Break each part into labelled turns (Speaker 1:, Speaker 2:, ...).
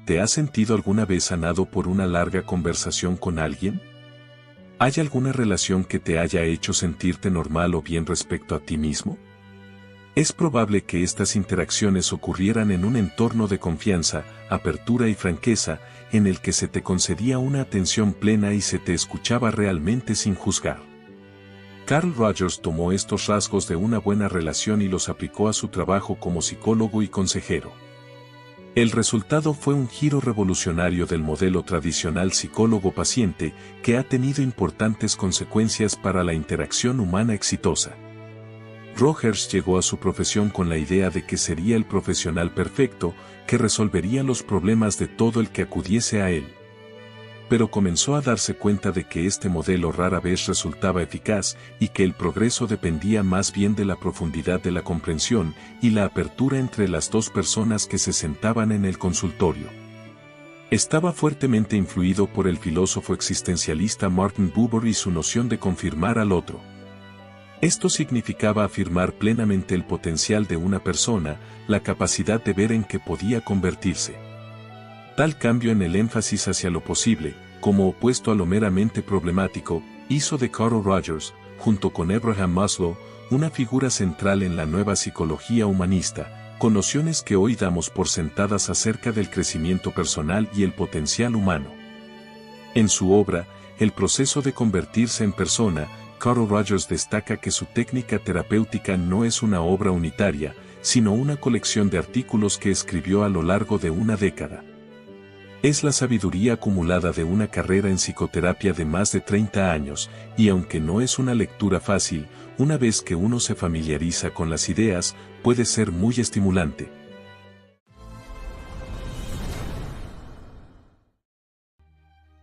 Speaker 1: ¿Te has sentido alguna vez sanado por una larga conversación con alguien? ¿Hay alguna relación que te haya hecho sentirte normal o bien respecto a ti mismo? Es probable que estas interacciones ocurrieran en un entorno de confianza, apertura y franqueza, en el que se te concedía una atención plena y se te escuchaba realmente sin juzgar. Carl Rogers tomó estos rasgos de una buena relación y los aplicó a su trabajo como psicólogo y consejero. El resultado fue un giro revolucionario del modelo tradicional psicólogo-paciente que ha tenido importantes consecuencias para la interacción humana exitosa. Rogers llegó a su profesión con la idea de que sería el profesional perfecto que resolvería los problemas de todo el que acudiese a él. Pero comenzó a darse cuenta de que este modelo rara vez resultaba eficaz y que el progreso dependía más bien de la profundidad de la comprensión y la apertura entre las dos personas que se sentaban en el consultorio. Estaba fuertemente influido por el filósofo existencialista Martin Buber y su noción de confirmar al otro. Esto significaba afirmar plenamente el potencial de una persona, la capacidad de ver en qué podía convertirse. Tal cambio en el énfasis hacia lo posible, como opuesto a lo meramente problemático, hizo de Carl Rogers, junto con Abraham Maslow, una figura central en la nueva psicología humanista, con nociones que hoy damos por sentadas acerca del crecimiento personal y el potencial humano. En su obra, El proceso de convertirse en persona, Carl Rogers destaca que su técnica terapéutica no es una obra unitaria, sino una colección de artículos que escribió a lo largo de una década. Es la sabiduría acumulada de una carrera en psicoterapia de más de 30 años, y aunque no es una lectura fácil, una vez que uno se familiariza con las ideas, puede ser muy estimulante.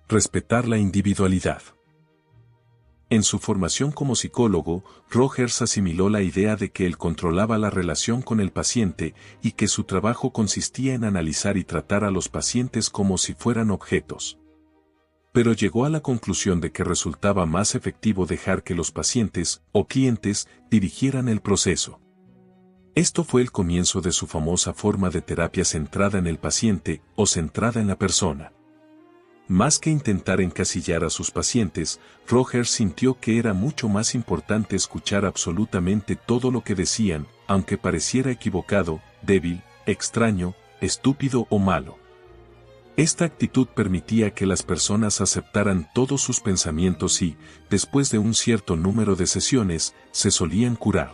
Speaker 1: Respetar la individualidad. En su formación como psicólogo, Rogers asimiló la idea de que él controlaba la relación con el paciente y que su trabajo consistía en analizar y tratar a los pacientes como si fueran objetos. Pero llegó a la conclusión de que resultaba más efectivo dejar que los pacientes, o clientes, dirigieran el proceso. Esto fue el comienzo de su famosa forma de terapia centrada en el paciente, o centrada en la persona. Más que intentar encasillar a sus pacientes, Rogers sintió que era mucho más importante escuchar absolutamente todo lo que decían, aunque pareciera equivocado, débil, extraño, estúpido o malo. Esta actitud permitía que las personas aceptaran todos sus pensamientos y, después de un cierto número de sesiones, se solían curar.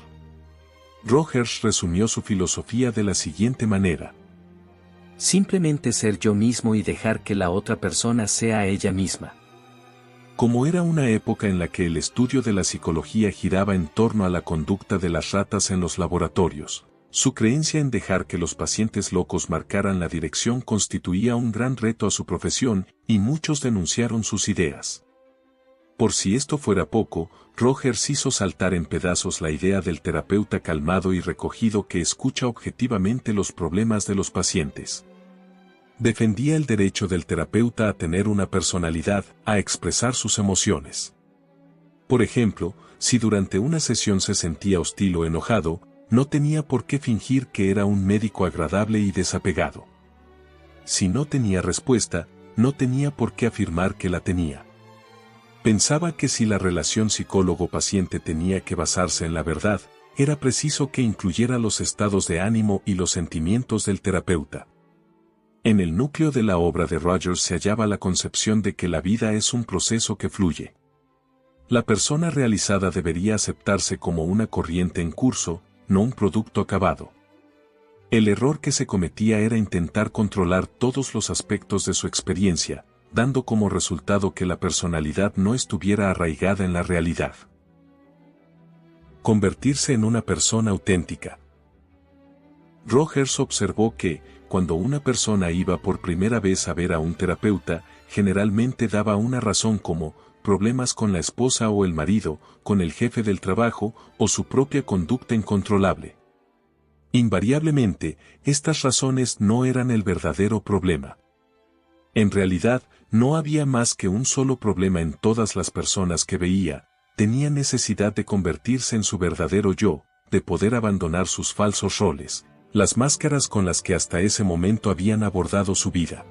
Speaker 1: Rogers resumió su filosofía de la siguiente manera:
Speaker 2: simplemente ser yo mismo y dejar que la otra persona sea ella misma.
Speaker 1: Como era una época en la que el estudio de la psicología giraba en torno a la conducta de las ratas en los laboratorios, su creencia en dejar que los pacientes locos marcaran la dirección constituía un gran reto a su profesión, y muchos denunciaron sus ideas. Por si esto fuera poco, Rogers hizo saltar en pedazos la idea del terapeuta calmado y recogido que escucha objetivamente los problemas de los pacientes. Defendía el derecho del terapeuta a tener una personalidad, a expresar sus emociones. Por ejemplo, si durante una sesión se sentía hostil o enojado, no tenía por qué fingir que era un médico agradable y desapegado. Si no tenía respuesta, no tenía por qué afirmar que la tenía. Pensaba que si la relación psicólogo-paciente tenía que basarse en la verdad, era preciso que incluyera los estados de ánimo y los sentimientos del terapeuta. En el núcleo de la obra de Rogers se hallaba la concepción de que la vida es un proceso que fluye. La persona realizada debería aceptarse como una corriente en curso, no un producto acabado. El error que se cometía era intentar controlar todos los aspectos de su experiencia, dando como resultado que la personalidad no estuviera arraigada en la realidad. Convertirse en una persona auténtica. Rogers observó que, cuando una persona iba por primera vez a ver a un terapeuta, generalmente daba una razón como problemas con la esposa o el marido, con el jefe del trabajo o su propia conducta incontrolable. Invariablemente, estas razones no eran el verdadero problema. En realidad, no había más que un solo problema en todas las personas que veía: tenía necesidad de convertirse en su verdadero yo, de poder abandonar sus falsos roles, las máscaras con las que hasta ese momento habían abordado su vida.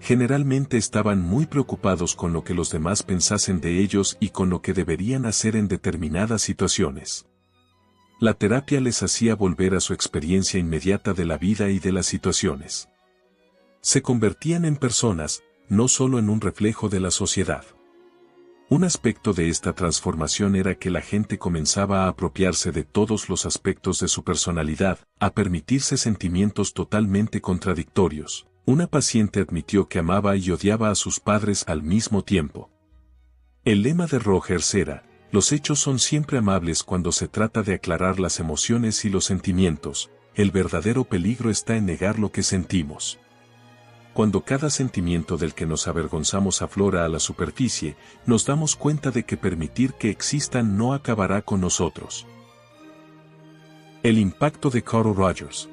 Speaker 1: Generalmente estaban muy preocupados con lo que los demás pensasen de ellos y con lo que deberían hacer en determinadas situaciones. La terapia les hacía volver a su experiencia inmediata de la vida y de las situaciones. Se convertían en personas, no solo en un reflejo de la sociedad. Un aspecto de esta transformación era que la gente comenzaba a apropiarse de todos los aspectos de su personalidad, a permitirse sentimientos totalmente contradictorios. Una paciente admitió que amaba y odiaba a sus padres al mismo tiempo. El lema de Rogers era: los hechos son siempre amables cuando se trata de aclarar las emociones y los sentimientos, el verdadero peligro está en negar lo que sentimos. Cuando cada sentimiento del que nos avergonzamos aflora a la superficie, nos damos cuenta de que permitir que existan no acabará con nosotros. El impacto de Carl Rogers.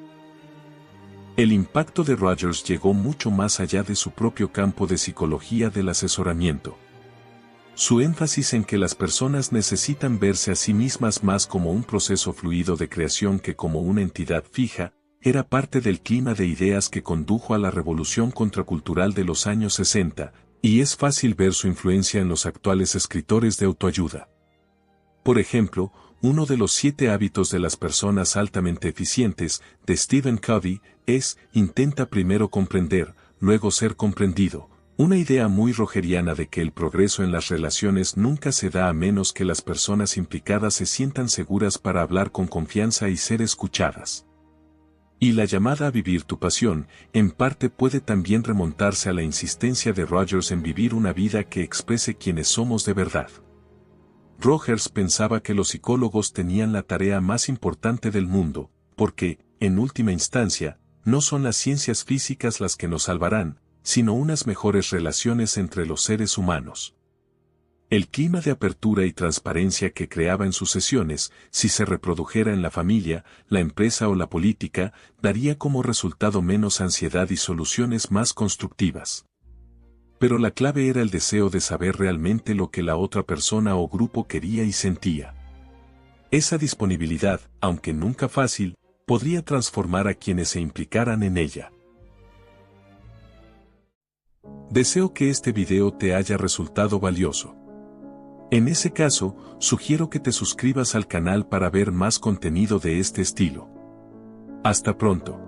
Speaker 1: El impacto de Rogers llegó mucho más allá de su propio campo de psicología del asesoramiento. Su énfasis en que las personas necesitan verse a sí mismas más como un proceso fluido de creación que como una entidad fija, era parte del clima de ideas que condujo a la revolución contracultural de los años 60, y es fácil ver su influencia en los actuales escritores de autoayuda. Por ejemplo, uno de los 7 hábitos de las personas altamente eficientes, de Stephen Covey, es: intenta primero comprender, luego ser comprendido. Una idea muy rogeriana de que el progreso en las relaciones nunca se da a menos que las personas implicadas se sientan seguras para hablar con confianza y ser escuchadas. Y la llamada a vivir tu pasión, en parte puede también remontarse a la insistencia de Rogers en vivir una vida que exprese quiénes somos de verdad. Rogers pensaba que los psicólogos tenían la tarea más importante del mundo, porque, en última instancia, no son las ciencias físicas las que nos salvarán, sino unas mejores relaciones entre los seres humanos. El clima de apertura y transparencia que creaba en sus sesiones, si se reprodujera en la familia, la empresa o la política, daría como resultado menos ansiedad y soluciones más constructivas. Pero la clave era el deseo de saber realmente lo que la otra persona o grupo quería y sentía. Esa disponibilidad, aunque nunca fácil, podría transformar a quienes se implicaran en ella. Deseo que este video te haya resultado valioso. En ese caso, sugiero que te suscribas al canal para ver más contenido de este estilo. Hasta pronto.